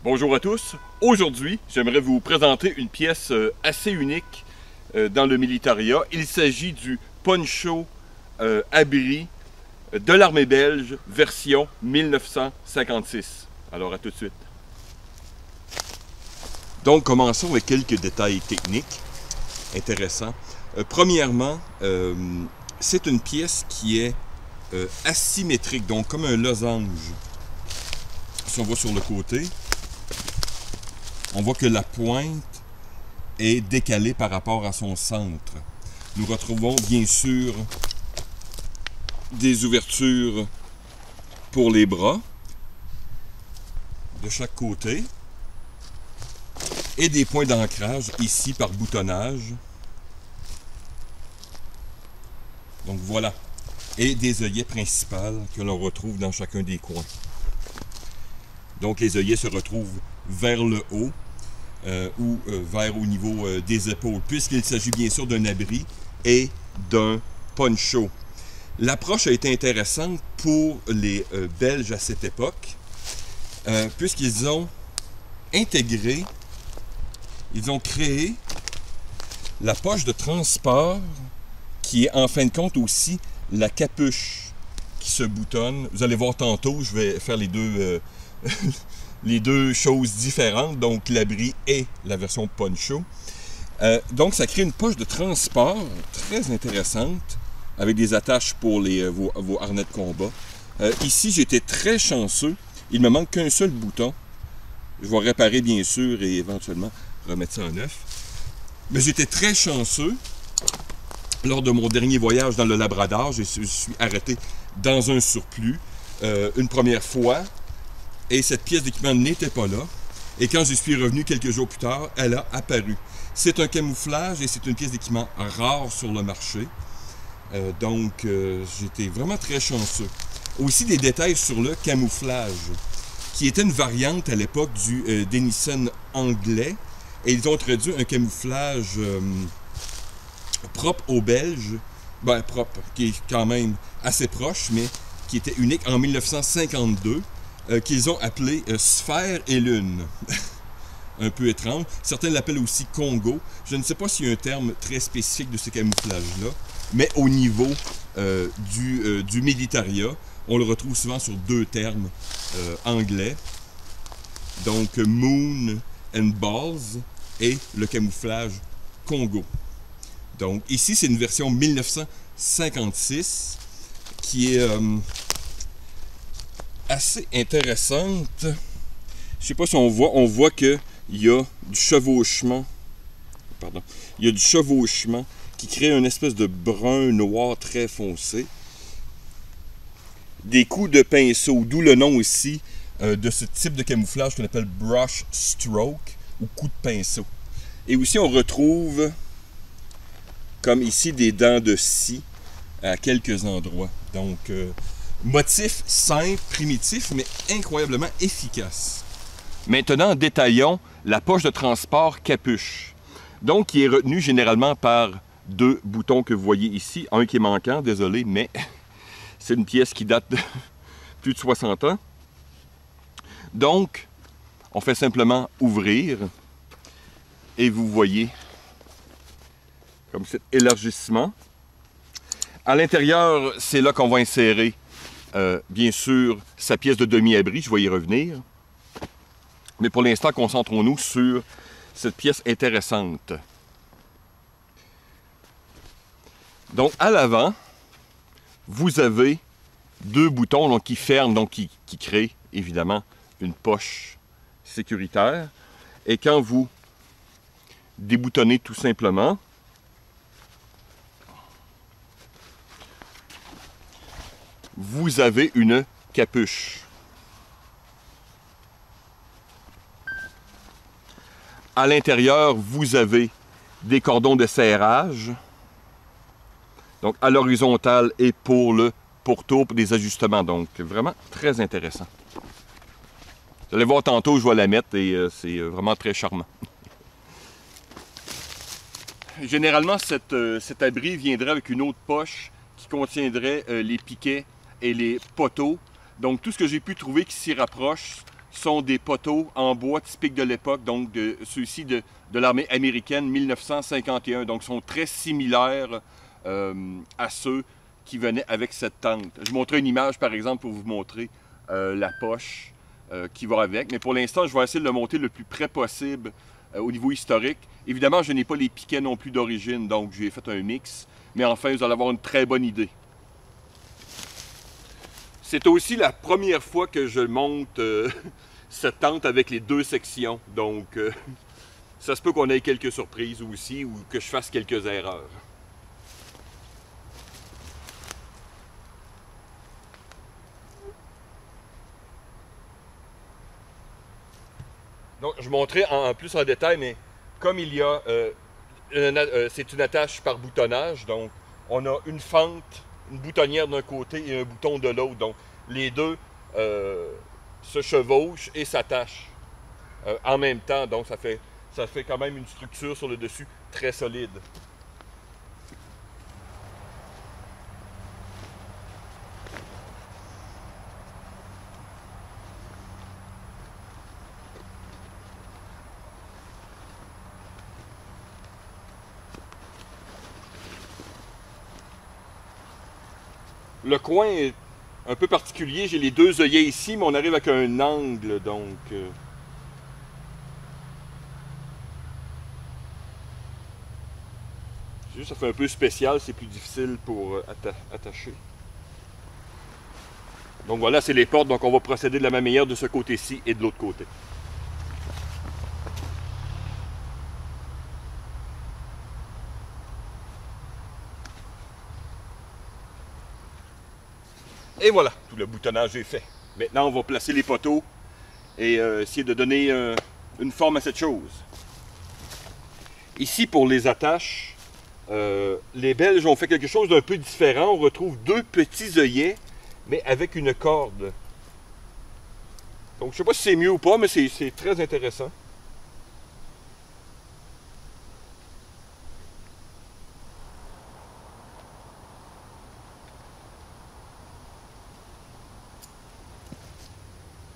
Bonjour à tous. Aujourd'hui, j'aimerais vous présenter une pièce assez unique dans le militaria. Il s'agit du poncho abri de l'armée belge, version 1956. Alors à tout de suite. Donc commençons avec quelques détails techniques intéressants. Premièrement, c'est une pièce qui est asymétrique, donc comme un losange. Si on va sur le côté, on voit que la pointe est décalée par rapport à son centre. Nous retrouvons bien sûr des ouvertures pour les bras de chaque côté et des points d'ancrage ici par boutonnage. Donc voilà. Et des œillets principales que l'on retrouve dans chacun des coins. Donc les œillets se retrouvent vers le haut ou vers au niveau des épaules, puisqu'il s'agit bien sûr d'un abri et d'un poncho. L'approche a été intéressante pour les Belges à cette époque, puisqu'ils ont intégré, ils ont créé la poche de transport qui est en fin de compte aussi la capuche qui se boutonne. Vous allez voir tantôt, je vais faire les deux, les deux choses différentes, donc l'abri et la version poncho. Donc ça crée une poche de transport très intéressante avec des attaches pour vos harnais de combat. Ici, j'étais très chanceux. Il ne me manque qu'un seul bouton. Je vais réparer bien sûr et éventuellement remettre ça en neuf. Mais j'étais très chanceux. Lors de mon dernier voyage dans le Labrador, je suis arrêté dans un surplus une première fois et cette pièce d'équipement n'était pas là. Et quand je suis revenu quelques jours plus tard, elle a apparu. C'est un camouflage et c'est une pièce d'équipement rare sur le marché. Donc, j'étais vraiment très chanceux. Aussi des détails sur le camouflage, qui était une variante à l'époque du Denison anglais. Et ils ont introduit un camouflage propre aux Belges, ben propre, qui est quand même assez proche, mais qui était unique en 1952, qu'ils ont appelé Sphère et Lune. Un peu étrange. Certains l'appellent aussi Congo. Je ne sais pas s'il y a un terme très spécifique de ce camouflage-là, mais au niveau du militaria, on le retrouve souvent sur deux termes anglais. Donc Moon and Balls et le camouflage Congo. Donc ici, c'est une version 1956 qui est assez intéressante. Je ne sais pas si on voit qu'il y a du chevauchement. Pardon. Il y a du chevauchement qui crée une espèce de brun noir très foncé. Des coups de pinceau, d'où le nom aussi de ce type de camouflage qu'on appelle brush stroke ou coup de pinceau. Et aussi, on retrouve comme ici, des dents de scie à quelques endroits. Donc, motif simple, primitif, mais incroyablement efficace. Maintenant, détaillons la poche de transport capuche. Donc, qui est retenue généralement par deux boutons que vous voyez ici. Un qui est manquant, désolé, mais c'est une pièce qui date de plus de 60 ans. Donc, on fait simplement ouvrir et vous voyez comme cet élargissement. À l'intérieur, c'est là qu'on va insérer, bien sûr, sa pièce de demi-abri. Je vais y revenir. Mais pour l'instant, concentrons-nous sur cette pièce intéressante. Donc, à l'avant, vous avez deux boutons donc, qui ferment, donc qui créent, évidemment, une poche sécuritaire. Et quand vous déboutonnez tout simplement, vous avez une capuche. À l'intérieur, vous avez des cordons de serrage. Donc à l'horizontale et pour le pourtour, pour des ajustements. Donc vraiment très intéressant. Vous allez voir tantôt, je vais la mettre et c'est vraiment très charmant. Généralement, cet abri viendrait avec une autre poche qui contiendrait les piquets et les poteaux. Donc tout ce que j'ai pu trouver qui s'y rapproche sont des poteaux en bois typiques de l'époque, donc ceux-ci de l'armée américaine 1951. Donc, sont très similaires à ceux qui venaient avec cette tente. Je vous montrerai une image, par exemple, pour vous montrer la poche qui va avec. Mais pour l'instant, je vais essayer de le monter le plus près possible au niveau historique. Évidemment, je n'ai pas les piquets non plus d'origine, donc j'ai fait un mix. Mais enfin, vous allez avoir une très bonne idée. C'est aussi la première fois que je monte cette tente avec les deux sections. Donc, ça se peut qu'on ait quelques surprises aussi ou que je fasse quelques erreurs. Donc, je montrerai en plus en détail, mais comme il y a, c'est une attache par boutonnage, donc on a une fente, une boutonnière d'un côté et un bouton de l'autre. Donc, les deux se chevauchent et s'attachent en même temps. Donc, ça fait quand même une structure sur le dessus très solide. Le coin est un peu particulier. J'ai les deux œillets ici, mais on arrive avec un angle, donc... Juste, ça fait un peu spécial, c'est plus difficile pour attacher. Donc voilà, c'est les portes, donc on va procéder de la même manière de ce côté-ci et de l'autre côté. Et voilà, tout le boutonnage est fait. Maintenant, on va placer les poteaux et essayer de donner une forme à cette chose. Ici, pour les attaches, les Belges ont fait quelque chose d'un peu différent. On retrouve deux petits œillets, mais avec une corde. Donc, je ne sais pas si c'est mieux ou pas, mais c'est très intéressant.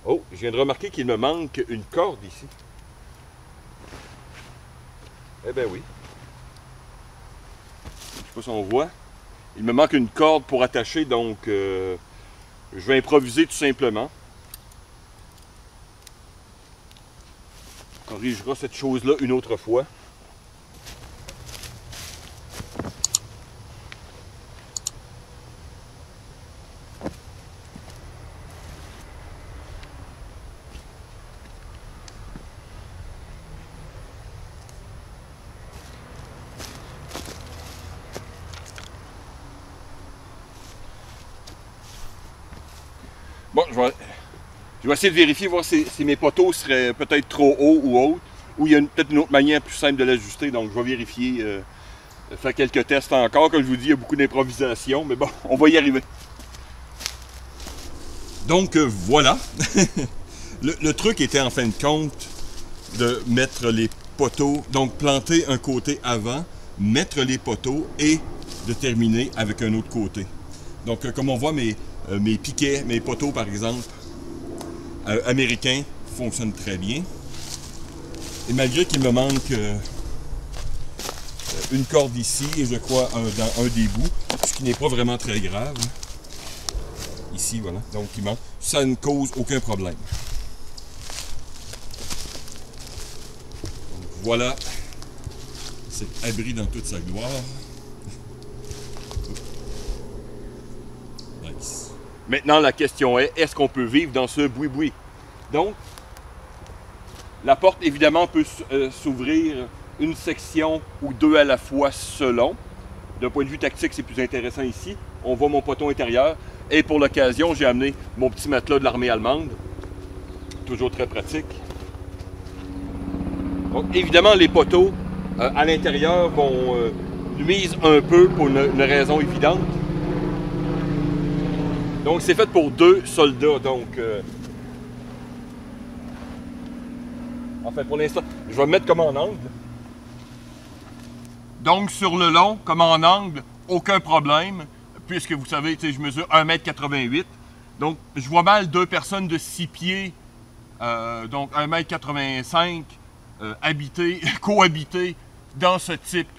Oh, je viens de remarquer qu'il me manque une corde ici. Eh bien oui. Je ne sais pas si on voit. Il me manque une corde pour attacher, donc je vais improviser tout simplement. On corrigera cette chose-là une autre fois. Bon, je vais essayer de vérifier, voir si mes poteaux seraient peut-être trop hauts ou hautes, ou il y a peut-être une autre manière plus simple de l'ajuster, donc je vais vérifier, faire quelques tests encore. Comme je vous dis, il y a beaucoup d'improvisation, mais bon, on va y arriver. Donc voilà, le truc était en fin de compte de mettre les poteaux, donc planter un côté avant, mettre les poteaux et de terminer avec un autre côté. Donc comme on voit, mes piquets, mes poteaux par exemple, américains fonctionnent très bien. Et malgré qu'il me manque une corde ici et je crois dans un des bouts, ce qui n'est pas vraiment très grave. Ici, voilà, donc il manque. Ça ne cause aucun problème. Donc, voilà cet abri dans toute sa gloire. Nice. Maintenant, la question est-ce qu'on peut vivre dans ce boui-boui? Donc, la porte, évidemment, peut s'ouvrir une section ou deux à la fois selon. D'un point de vue tactique, c'est plus intéressant ici. On voit mon poteau intérieur. Et pour l'occasion, j'ai amené mon petit matelas de l'armée allemande. Toujours très pratique. Donc, évidemment, les poteaux à l'intérieur vont nuisent un peu pour une raison évidente. Donc, c'est fait pour deux soldats. Donc, enfin, pour l'instant, je vais me mettre comme en angle. Donc, sur le long, comme en angle, aucun problème. Puisque vous savez, je mesure 1,88 m. Donc, je vois mal deux personnes de 6 pieds donc 1,85 m, cohabiter dans ce type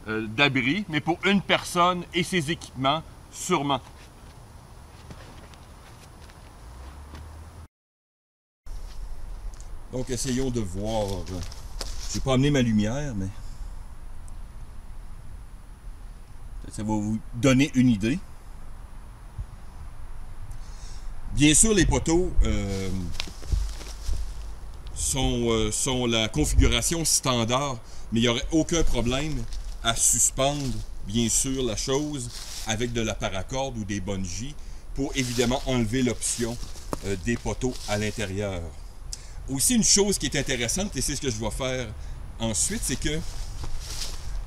d'abri, mais pour une personne et ses équipements, sûrement. Donc essayons de voir. Je n'ai pas amené ma lumière, mais ça va vous donner une idée. Bien sûr, les poteaux sont la configuration standard, mais il n'y aurait aucun problème à suspendre, bien sûr, la chose avec de la paracorde ou des bungees pour évidemment enlever l'option des poteaux à l'intérieur. Aussi, une chose qui est intéressante, et c'est ce que je vais faire ensuite, c'est que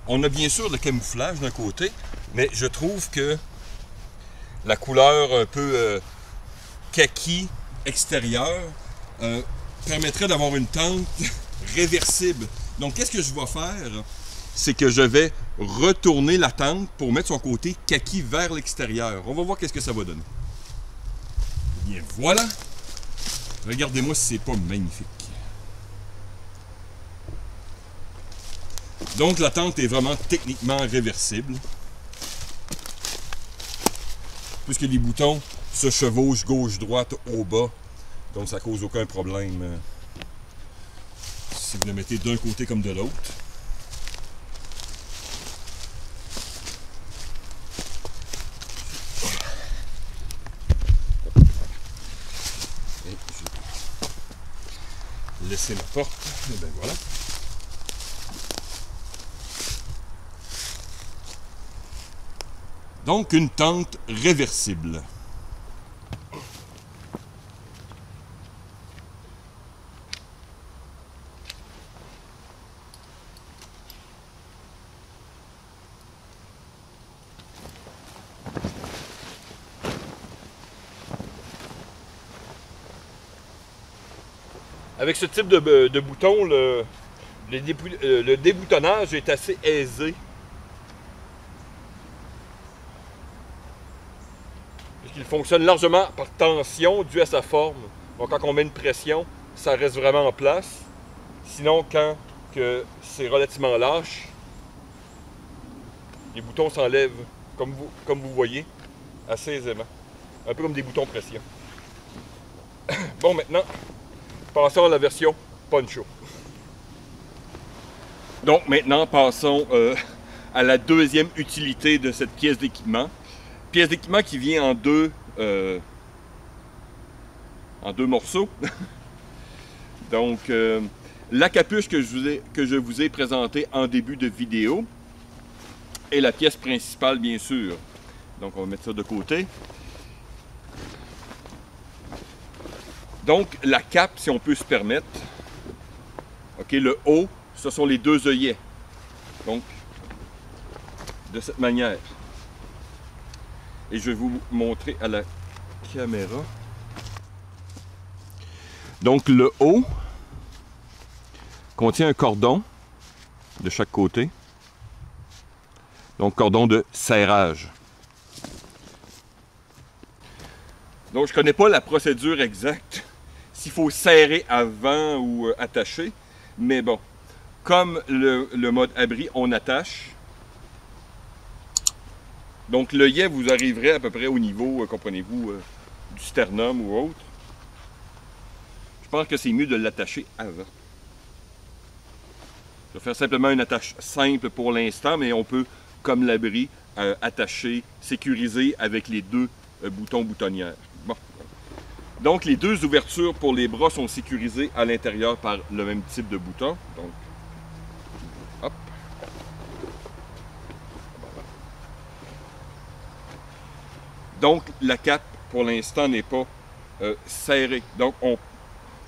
on a bien sûr le camouflage d'un côté, mais je trouve que la couleur un peu kaki extérieure permettrait d'avoir une tente réversible. Donc, qu'est-ce que je vais faire? C'est que je vais retourner la tente pour mettre son côté kaki vers l'extérieur. On va voir qu'est-ce que ça va donner. Bien, voilà! Regardez-moi si c'est pas magnifique. Donc la tente est vraiment techniquement réversible. Puisque les boutons se chevauchent gauche-droite au bas. Donc ça cause aucun problème si vous le mettez d'un côté comme de l'autre. Laisser la porte, et bien voilà. Donc une tente réversible. Avec ce type de bouton, le déboutonnage est assez aisé. Puisqu'il fonctionne largement par tension due à sa forme. Donc quand on met une pression, ça reste vraiment en place. Sinon, quand c'est relativement lâche, les boutons s'enlèvent, comme vous voyez, assez aisément. Un peu comme des boutons pression. Bon, maintenant, passons à la version poncho. Donc maintenant, passons à la deuxième utilité de cette pièce d'équipement. Pièce d'équipement qui vient en deux morceaux. Donc, la capuche que je vous ai présentée en début de vidéo et la pièce principale, bien sûr. Donc, on va mettre ça de côté. Donc, la cape, si on peut se permettre. OK, le haut, ce sont les deux œillets. Donc, de cette manière. Et je vais vous montrer à la caméra. Donc, le haut contient un cordon de chaque côté. Donc, cordon de serrage. Donc, je ne connais pas la procédure exacte, s'il faut serrer avant ou attacher. Mais bon, comme le mode abri, on attache. Donc, l'œillet, vous arriverez à peu près au niveau, comprenez-vous, du sternum ou autre. Je pense que c'est mieux de l'attacher avant. Je vais faire simplement une attache simple pour l'instant, mais on peut, comme l'abri, attacher, sécuriser avec les deux boutons boutonnières. Bon. Donc, les deux ouvertures pour les bras sont sécurisées à l'intérieur par le même type de bouton. Donc, hop. Donc, la cape, pour l'instant, n'est pas serrée. Donc, on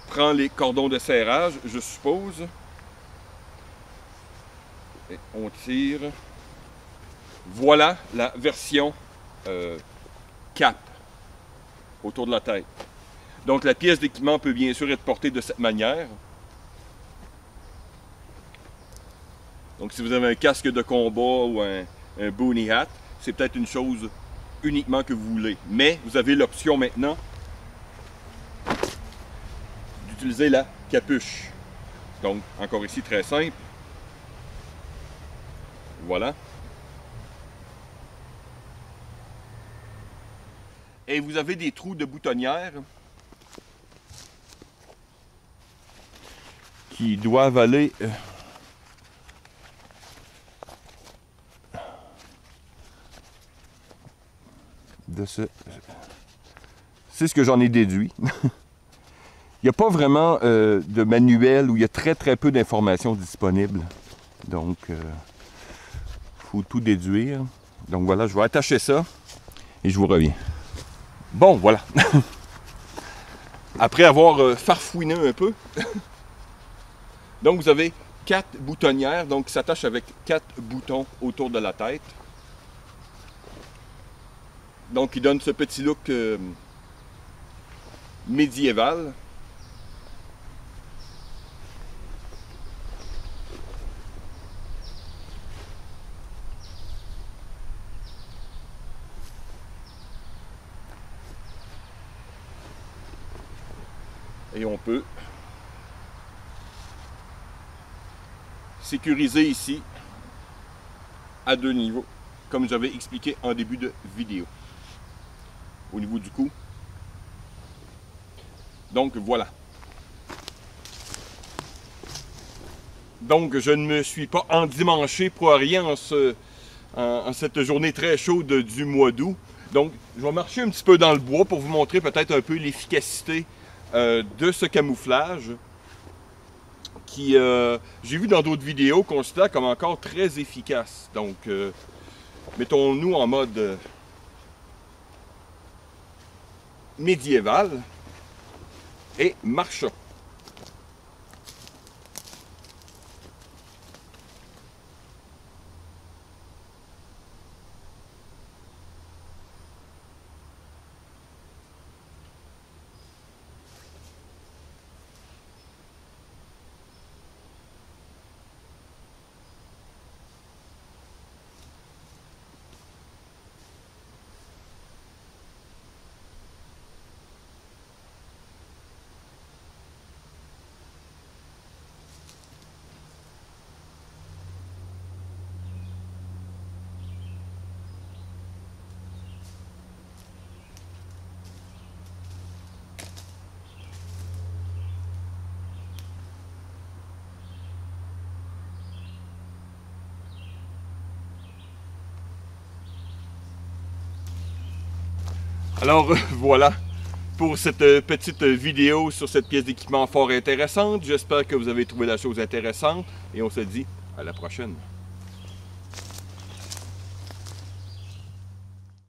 prend les cordons de serrage, je suppose. Et on tire. Voilà la version cap autour de la tête. Donc la pièce d'équipement peut bien sûr être portée de cette manière. Donc si vous avez un casque de combat ou un boonie hat, c'est peut-être une chose uniquement que vous voulez. Mais vous avez l'option maintenant utiliser la capuche. Donc, encore ici, très simple. Voilà. Et vous avez des trous de boutonnière qui doivent aller de ce... C'est ce que j'en ai déduit. Il n'y a pas vraiment de manuel où il y a très peu d'informations disponibles. Donc, il faut tout déduire. Donc voilà, je vais attacher ça et je vous reviens. Bon, voilà. Après avoir farfouiné un peu, donc vous avez 4 boutonnières, donc qui s'attachent avec 4 boutons autour de la tête. Donc, il donne ce petit look médiéval. Et on peut sécuriser ici à 2 niveaux, comme j'avais expliqué en début de vidéo. Au niveau du cou. Donc voilà. Donc je ne me suis pas endimanché pour rien en cette journée très chaude du mois d'août. Donc je vais marcher un petit peu dans le bois pour vous montrer peut-être un peu l'efficacité de ce camouflage qui, j'ai vu dans d'autres vidéos, considère comme encore très efficace. Donc mettons-nous en mode médiéval et marchons. Alors voilà pour cette petite vidéo sur cette pièce d'équipement fort intéressante. J'espère que vous avez trouvé la chose intéressante et on se dit à la prochaine.